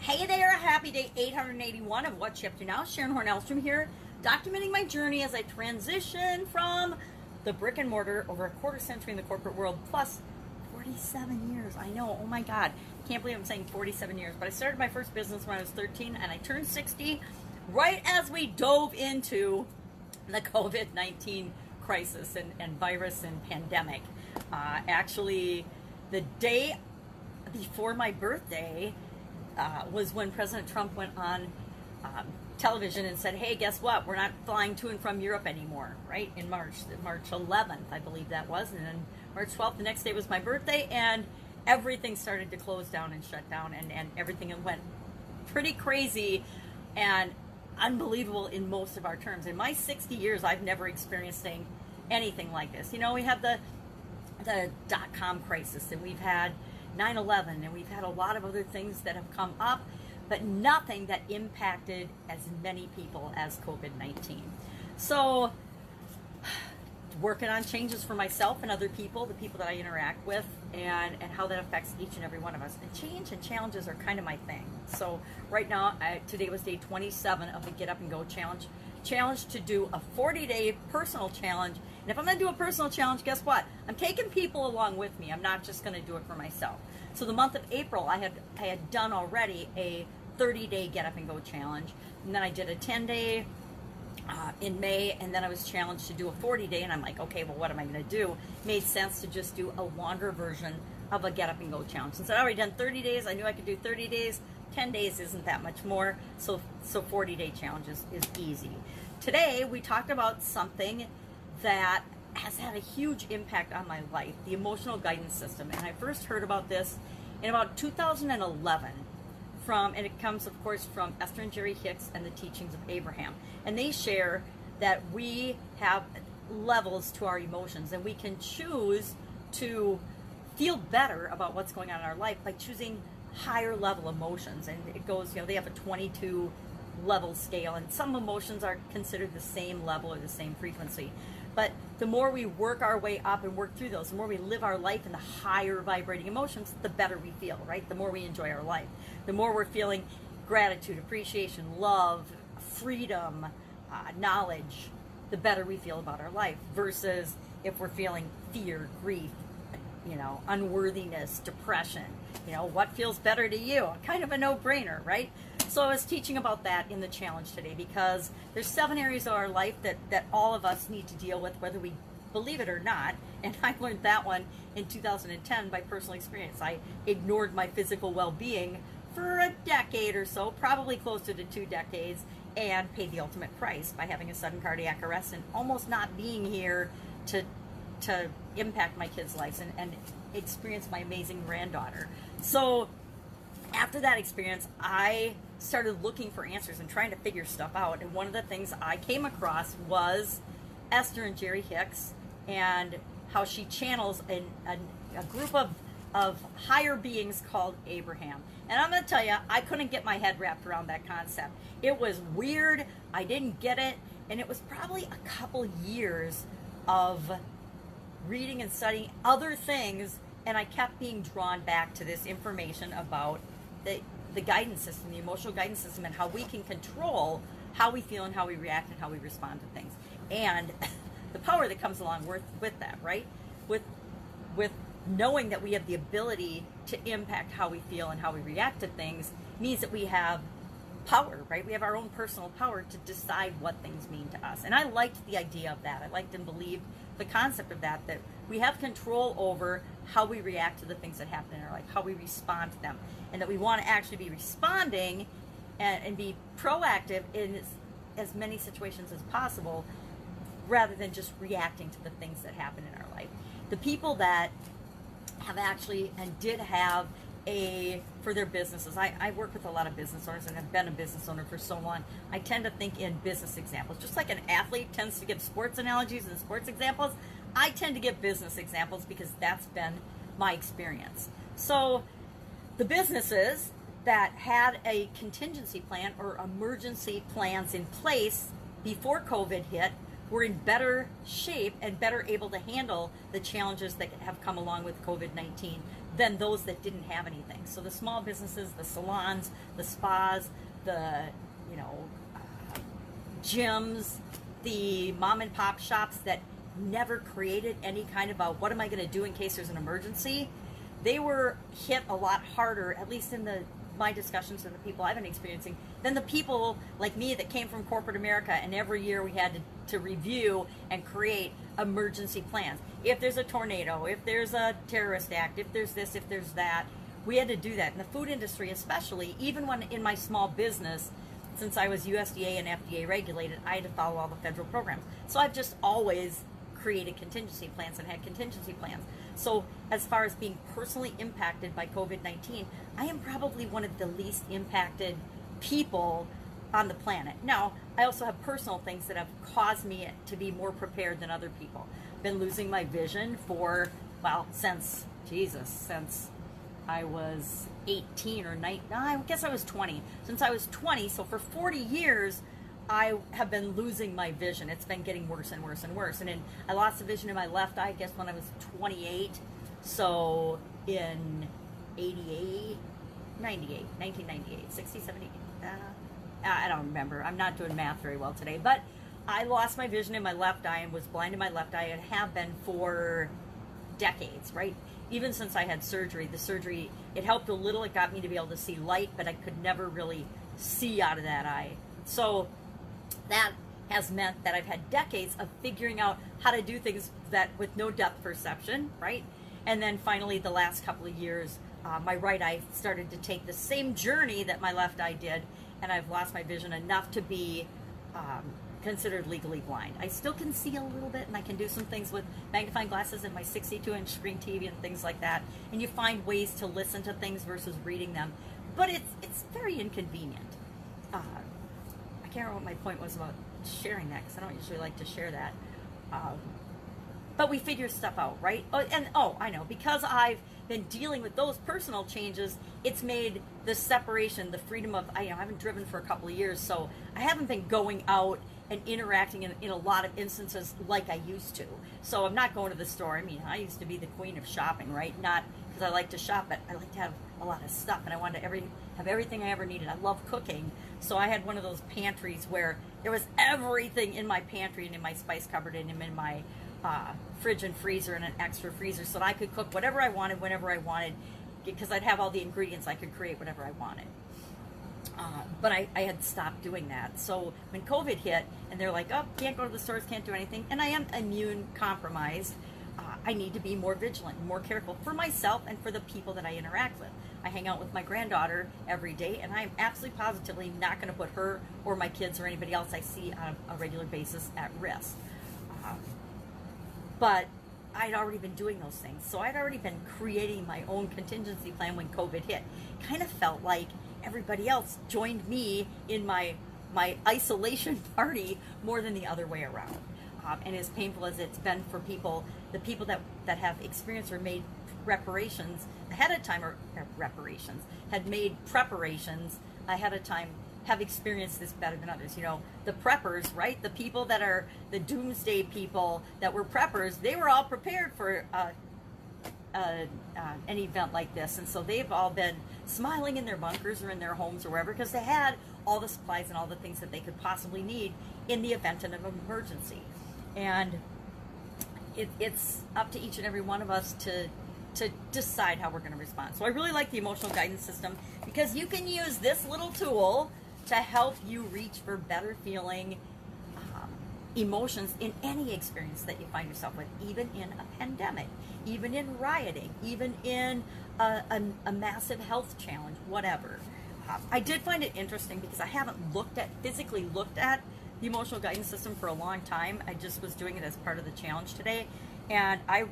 Hey there, happy day 881 of What's She Up To Now. Sharon Horne-Ellstrom here, documenting my journey as I transition from the brick and mortar over a quarter century in the corporate world, plus 47 years. I know, oh my God, can't believe I'm saying 47 years, but I started my first business when I was 13 and I turned 60 right as we dove into the COVID-19 crisis and virus and pandemic. Actually, the day before my birthday, was when President Trump went on television and said, hey, guess what? We're not flying to and from Europe anymore, right? In March 11th, I believe that was. And then March 12th, the next day was my birthday, and everything started to close down and shut down, and everything went pretty crazy and unbelievable in most of our terms. In my 60 years, I've never experienced anything like this. You know, we have the dot-com crisis, and we've had 9/11, and we've had a lot of other things that have come up, but nothing that impacted as many people as COVID-19. So, working on changes for myself and other people, the people that I interact with, and how that affects each and every one of us. And change and challenges are kind of my thing. So right now, today was day 27 of the Get Up and Go Challenge. Challenge to do a 40-day personal challenge. And if I'm going to do a personal challenge, guess what? I'm taking people along with me. I'm not just going to do it for myself. So the month of April, I had done already a 30-day Get Up and Go challenge. And then I did a 10-day in May, and then I was challenged to do a 40-day, and I'm like, okay, well, what am I going to do? Made sense to just do a longer version of a Get Up and Go challenge. Since I'd already done 30 days, I knew I could do 30 days. 10 days isn't that much more, so 40-day challenges is easy. Today, we talked about something that has had a huge impact on my life, the emotional guidance system. And I first heard about this in about 2011 and it comes, of course, from Esther and Jerry Hicks and the Teachings of Abraham. And they share that we have levels to our emotions, and we can choose to feel better about what's going on in our life by choosing higher level emotions. And it goes, you know, they have a 22 level scale, and some emotions are considered the same level or the same frequency. But the more we work our way up and work through those, the more we live our life in the higher vibrating emotions, the better we feel, right? The more we enjoy our life. The more we're feeling gratitude, appreciation, love, freedom, knowledge, the better we feel about our life. Versus if we're feeling fear, grief, you know, unworthiness, depression, you know, what feels better to you? Kind of a no-brainer, right? So I was teaching about that in the challenge today, because there's 7 areas of our life that all of us need to deal with, whether we believe it or not. And I learned that one in 2010 by personal experience. I ignored my physical well-being for a decade or so, probably closer to 2 decades, and paid the ultimate price by having a sudden cardiac arrest and almost not being here to impact my kids' lives and experience my amazing granddaughter. So after that experience, I started looking for answers and trying to figure stuff out. And one of the things I came across was Esther and Jerry Hicks, and how she channels a group of higher beings called Abraham. And I'm going to tell you, I couldn't get my head wrapped around that concept. It was weird. I didn't get it. And it was probably a couple years of reading and studying other things, and I kept being drawn back to this information about the guidance system, the emotional guidance system, and how we can control how we feel and how we react and how we respond to things. And the power that comes along with that, right? With knowing that we have the ability to impact how we feel and how we react to things means that we have power, right? We have our own personal power to decide what things mean to us. And I liked the idea of that. I liked and believed the concept of that we have control over how we react to the things that happen in our life, how we respond to them, and that we want to actually be responding and be proactive in as many situations as possible, rather than just reacting to the things that happen in our life. The people that have actually and did have for their businesses, I work with a lot of business owners and have been a business owner for so long. I tend to think in business examples. Just like an athlete tends to give sports analogies and sports examples, I tend to give business examples because that's been my experience. So the businesses that had a contingency plan or emergency plans in place before COVID hit were in better shape and better able to handle the challenges that have come along with COVID-19 than those that didn't have anything. So the small businesses, the salons, the spas, the, you know, gyms, the mom and pop shops that never created any kind of a what am I going to do in case there's an emergency, they were hit a lot harder, at least in my discussions with the people I've been experiencing, than the people like me that came from corporate America, and every year we had to review and create emergency plans. If there's a tornado, if there's a terrorist act, if there's this, if there's that, we had to do that. In the food industry especially, even when in my small business, since I was USDA and FDA regulated, I had to follow all the federal programs. So I've just always created contingency plans and had contingency plans. So as far as being personally impacted by COVID-19, I am probably one of the least impacted people on the planet. Now, I also have personal things that have caused me to be more prepared than other people. I've been losing my vision for, well, since I was 18 or 19, I guess I was 20. Since I was 20, so for 40 years, I have been losing my vision. It's been getting worse and worse and worse. And then I lost the vision in my left eye, I guess, when I was 28. So in 1998, 60, 70, I don't remember. I'm not doing math very well today. But I lost my vision in my left eye and was blind in my left eye and have been for decades, right? Even since I had surgery, the surgery, it helped a little. It got me to be able to see light, but I could never really see out of that eye. So that has meant that I've had decades of figuring out how to do things that with no depth perception, right? And then finally, the last couple of years, my right eye started to take the same journey that my left eye did, and I've lost my vision enough to be considered legally blind. I still can see a little bit, and I can do some things with magnifying glasses and my 62-inch screen TV and things like that. And you find ways to listen to things versus reading them, but it's very inconvenient. I can't remember what my point was about sharing that, because I don't usually like to share that. But we figure stuff out, right? I know, because I've been dealing with those personal changes, it's made the separation, the freedom of, I haven't driven for a couple of years, so I haven't been going out and interacting in a lot of instances like I used to. So I'm not going to the store. I mean, I used to be the queen of shopping, right? Not because I like to shop, but I like to have a lot of stuff, and I wanted to have everything I ever needed. I love cooking, so I had one of those pantries where there was everything in my pantry and in my spice cupboard and in my fridge and freezer and an extra freezer, so that I could cook whatever I wanted, whenever I wanted, because I'd have all the ingredients. I could create whatever I wanted. But I had stopped doing that. So when COVID hit, and they're like, oh, can't go to the stores, can't do anything, and I am immune compromised, I need to be more vigilant and more careful for myself and for the people that I interact with. I hang out with my granddaughter every day, and I'm absolutely positively not going to put her or my kids or anybody else I see on a regular basis at risk. But I'd already been doing those things. So I'd already been creating my own contingency plan when COVID hit. Kind of felt like everybody else joined me in my isolation party more than the other way around. And as painful as it's been for the people that have experienced or made reparations ahead of time, had made preparations ahead of time, have experienced this better than others. You know, the preppers, right? The people that are the doomsday people that were preppers, they were all prepared for an event like this. And so they've all been smiling in their bunkers or in their homes or wherever, because they had all the supplies and all the things that they could possibly need in the event of an emergency. And it's up to each and every one of us to decide how we're going to respond. So I really like the emotional guidance system, because you can use this little tool to help you reach for better feeling emotions in any experience that you find yourself with, even in a pandemic, even in rioting, even in a massive health challenge, whatever. I did find it interesting because I haven't physically looked at the emotional guidance system for a long time. I just was doing it as part of the challenge today, and I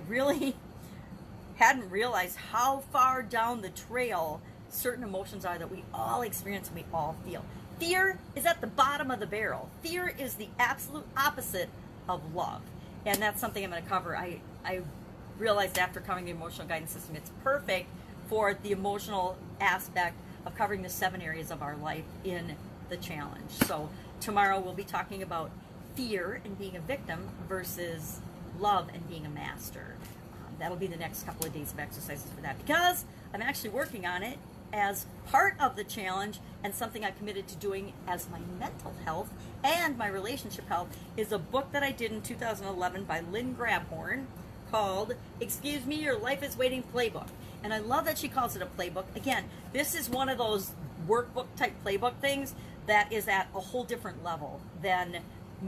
really hadn't realized how far down the trail certain emotions are that we all experience and we all feel. Fear is at the bottom of the barrel. Fear is the absolute opposite of love. And that's something I'm going to cover. I realized after covering the emotional guidance system, it's perfect for the emotional aspect of covering the 7 areas of our life in the challenge. So tomorrow we'll be talking about fear and being a victim versus love and being a master. that'll be the next couple of days of exercises for that, because I'm actually working on it as part of the challenge, and something I committed to doing as my mental health and my relationship health is a book that I did in 2011 by Lynn Grabhorn called Excuse Me, Your Life is Waiting Playbook. And I love that she calls it a playbook. Again, this is one of those workbook type playbook things that is at a whole different level than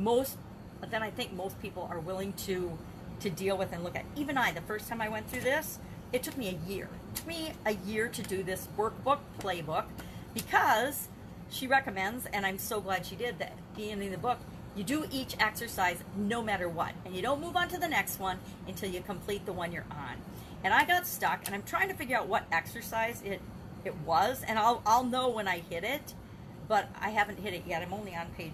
I think most people are willing to deal with and look at. Even I, the first time I went through this, it took me a year. It took me a year to do this workbook playbook, because she recommends, and I'm so glad she did, that at the end of the book, you do each exercise no matter what, and you don't move on to the next one until you complete the one you're on. And I got stuck, and I'm trying to figure out what exercise it was, and I'll know when I hit it, but I haven't hit it yet. I'm only on page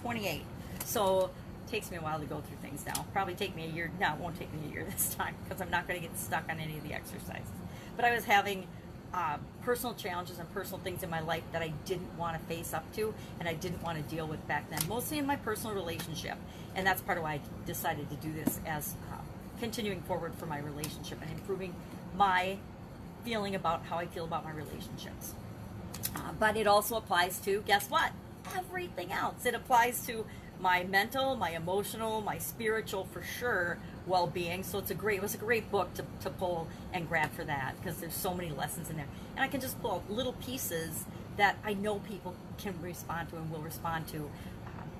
28. So it takes me a while to go through things now. Probably take me a year. No, it won't take me a year this time, because I'm not going to get stuck on any of the exercises. But I was having personal challenges and personal things in my life that I didn't want to face up to, and I didn't want to deal with back then, mostly in my personal relationship. And that's part of why I decided to do this as continuing forward for my relationship and improving my feeling about how I feel about my relationships. But it also applies to, guess what? Everything else. It applies to my mental, my emotional, my spiritual, for sure, well-being. So it was a great book to pull and grab for that, because there's so many lessons in there. And I can just pull out little pieces that I know people can respond to and will respond to.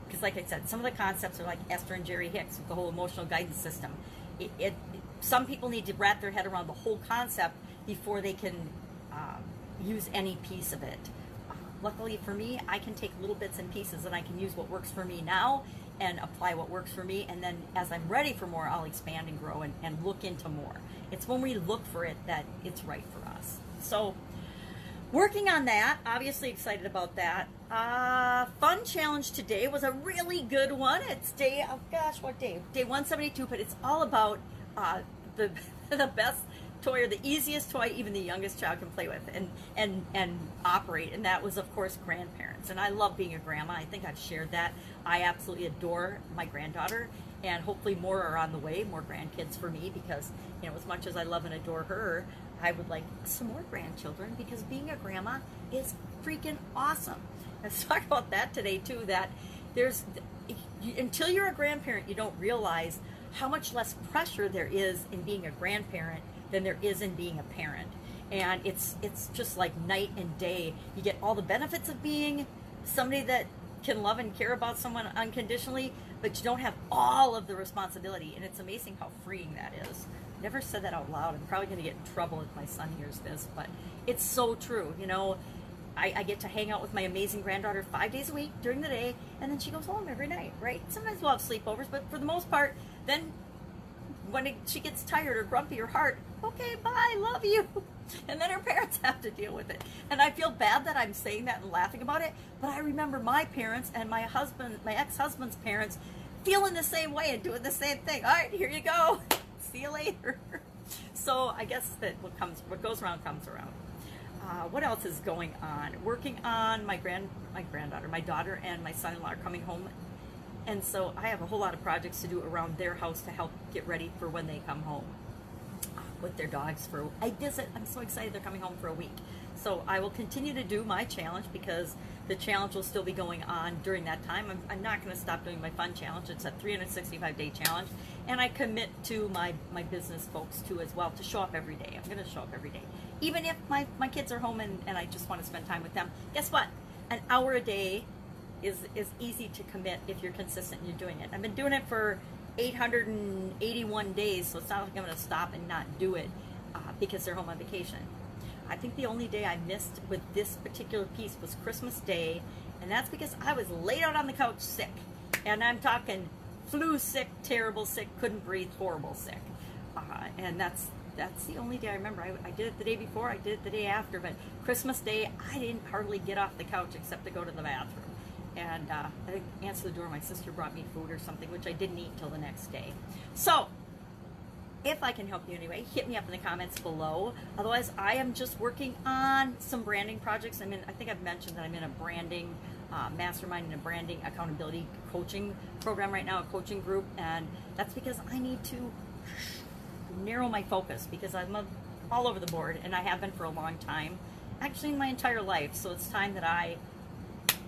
Because like I said, some of the concepts are like Esther and Jerry Hicks with the whole emotional guidance system. Some people need to wrap their head around the whole concept before they can use any piece of it. Luckily for me, I can take little bits and pieces, and I can use what works for me now and apply what works for me. And then as I'm ready for more, I'll expand and grow and look into more. It's when we look for it that it's right for us. So working on that, obviously excited about that. Fun challenge today was a really good one. It's day 172, but it's all about the best toy, or the easiest toy even the youngest child can play with and operate, and that was, of course, grandparents. And I love being a grandma. I think I've shared that. I absolutely adore my granddaughter, and hopefully more are on the way, more grandkids for me, because, you know, as much as I love and adore her, I would like some more grandchildren, because being a grandma is freaking awesome. Let's talk about that today too, that until you're a grandparent, you don't realize how much less pressure there is in being a grandparent than there is in being a parent. And it's just like night and day. You get all the benefits of being somebody that can love and care about someone unconditionally, but you don't have all of the responsibility. And it's amazing how freeing that is. Never said that out loud. I'm probably going to get in trouble if my son hears this, but it's so true. You know, I get to hang out with my amazing granddaughter 5 days a week during the day, and then she goes home every night, right? Sometimes we'll have sleepovers, but for the most part, then when she gets tired or grumpy or hard, okay, bye, love you. And then her parents have to deal with it. And I feel bad that I'm saying that and laughing about it, but I remember my parents and my ex-husband's parents feeling the same way and doing the same thing. All right, here you go. See you later. So I guess that what goes around comes around. What else is going on? Working on my granddaughter, my daughter and my son-in-law are coming home. And so I have a whole lot of projects to do around their house to help get ready for when they come home with their dogs. I'm so excited they're coming home for a week. So I will continue to do my challenge, because the challenge will still be going on during that time. I'm not going to stop doing my fun challenge. It's a 365-day challenge. And I commit to my business folks too as well, to show up every day. I'm going to show up every day. Even if my kids are home and I just want to spend time with them. Guess what? An hour a day is easy to commit if you're consistent and you're doing it. I've been doing it for 881 days, so it's not like I'm going to stop and not do it because they're home on vacation. I think the only day I missed with this particular piece was Christmas Day, and that's because I was laid out on the couch sick. And I'm talking flu sick, terrible sick, couldn't breathe, horrible sick. And that's the only day I remember. I did it the day before, I did it the day after, but Christmas Day, I didn't hardly get off the couch except to go to the bathroom. And I think answer the door, my sister brought me food or something, which I didn't eat till the next day. So, if I can help you anyway, hit me up in the comments below. Otherwise, I am just working on some branding projects. I think I've mentioned that I'm in a branding mastermind and a branding accountability coaching program right now, a coaching group, and that's because I need to narrow my focus because I'm all over the board, and I have been for a long time, actually in my entire life. So it's time that I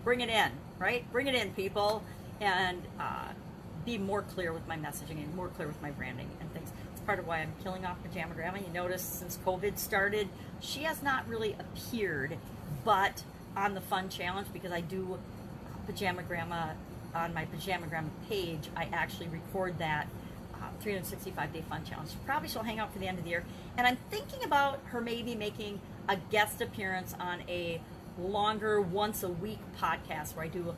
bring it in, right? Bring it in, people, and be more clear with my messaging and more clear with my branding and things. It's part of why I'm killing off Pajama Grandma. You notice since COVID started, she has not really appeared, but on the fun challenge, because I do Pajama Grandma on my Pajama Grandma page, I actually record that 365-day fun challenge. Probably she'll hang out for the end of the year. And I'm thinking about her maybe making a guest appearance on a longer once a week podcast where I do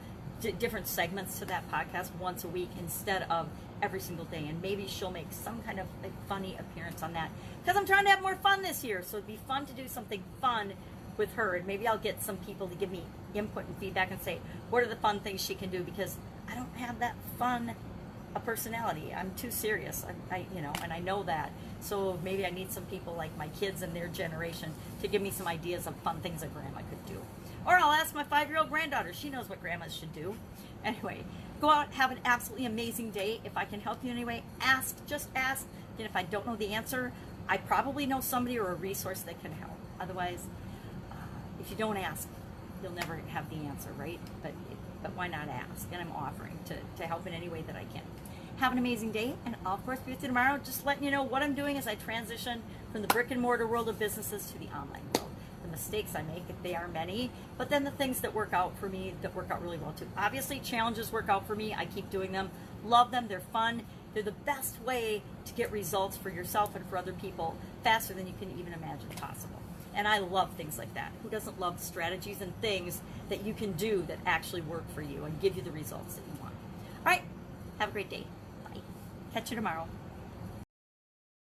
different segments to that podcast once a week instead of every single day. And maybe she'll make some kind of a funny appearance on that because I'm trying to have more fun this year. So it'd be fun to do something fun with her, and maybe I'll get some people to give me input and feedback and say what are the fun things she can do, because I don't have that fun a personality. I'm too serious. And I know that. So maybe I need some people like my kids and their generation to give me some ideas of fun things a grandma could do. Or I'll ask my 5-year-old granddaughter. She knows what grandmas should do. Anyway, go out, have an absolutely amazing day. If I can help you in any way, ask. Just ask. And if I don't know the answer, I probably know somebody or a resource that can help. Otherwise, if you don't ask, you'll never have the answer, right? But why not ask? And I'm offering to help in any way that I can. Have an amazing day, and I'll of course be with you tomorrow, just letting you know what I'm doing as I transition from the brick and mortar world of businesses to the online world. The mistakes I make, if they are many, but then the things that work out for me, that work out really well too. Obviously, challenges work out for me. I keep doing them. Love them. They're fun. They're the best way to get results for yourself and for other people faster than you can even imagine possible. And I love things like that. Who doesn't love strategies and things that you can do that actually work for you and give you the results that you want? All right. Have a great day. Bye. Catch you tomorrow.